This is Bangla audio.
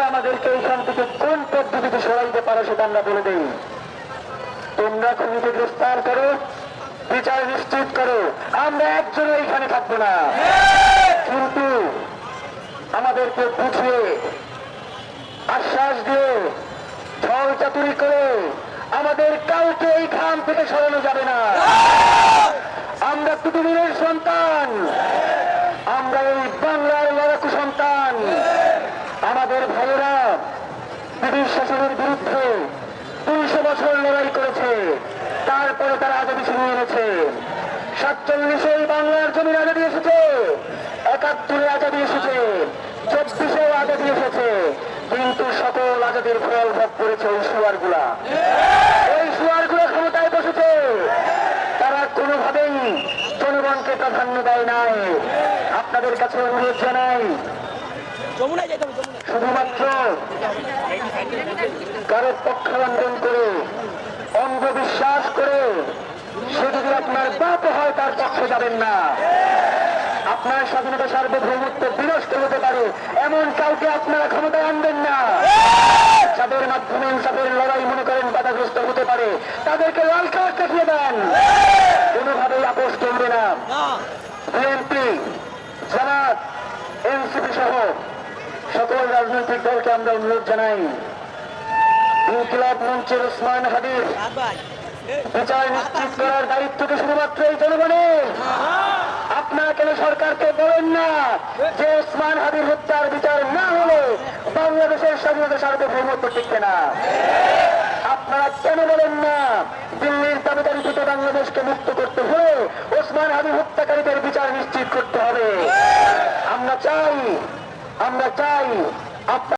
তোমরা আমাদেরকে এইখান থেকে কোন পদ্ধতিতে সরাইতে পারো সেটা আমরা বলে দেই। তোমরা খুনিকে গ্রেফতার করো, বিচার নিশ্চিত করো, আমরা একজনও এইখানে থাকবো না। কিন্তু আমাদেরকে বুঝিয়ে আশ্বাস দিয়ে ছল চাতুরি করে আমাদের কাউকে এই খান থেকে সরানো যাবে না। আমরা পৃথিবীর সন্তান, আমরা এই বাংলার লড়াকু সন্তান। আমাদের ভাইয়েরা ব্রিটিশ শাসনের বিরুদ্ধে 200 বছর লড়াই করেছে, তারপরে তারা আজাদী ছিনিয়ে এনেছে। 47-এ বাংলার জমির আজাদী এসেছে, 71-এ আজাদী এসেছে, 24-এও আজাদী এসেছে। কিন্তু সকল আজাদীর ফল ভোগ করেছে ওই সুয়ারগুলা। ওই সুয়ারগুলো ক্ষমতায় বসেছে, তারা কোনোভাবেই জনগণকে প্রাধান্য দেয় নাই। আপনাদের কাছে অনুরোধ জানাই, শুধুমাত্র কারো পক্ষাবলম্বন করে, অন্ধবিশ্বাস করে সে যদি আপনার বাপ হয় তার পক্ষে যাবেন না। আপনার স্বাধীনতা সার্বভৌমত্ব বিনষ্ট হতে পারে এমন কাউকে আপনারা ক্ষমতায় আনবেন না। যাদের মাধ্যমে ইনসাফের লড়াই মনে করেন বাধাগ্রস্ত হতে পারে, তাদেরকে লাল কার্ড দেখিয়ে দেন, কোনোভাবেই আপোষ চলবে না। বিএনপি, জামাত, এনসিপি সহ সকল রাজনৈতিক দলকে আমরা অনুরোধ জানাই, ইনকিলাব মঞ্চের ওসমান হাদির বিচার নিশ্চিত করার দায়িত্বকে শুধুমাত্র এই জনগণের। আপনারা কেন সরকারকে বলেন না যে ওসমান হাদির হত্যার বিচার না হলে বাংলাদেশের স্বাধীনতা সার্বভৌমত্ব টিকবে না? আপনারা কেন বলেন না দিল্লির দাবিদারিকৃত বাংলাদেশকে মুক্ত করতে হলে ওসমান হাদির হত্যাকারীদের বিচার নিশ্চিত করতে হবে? আমরা চাই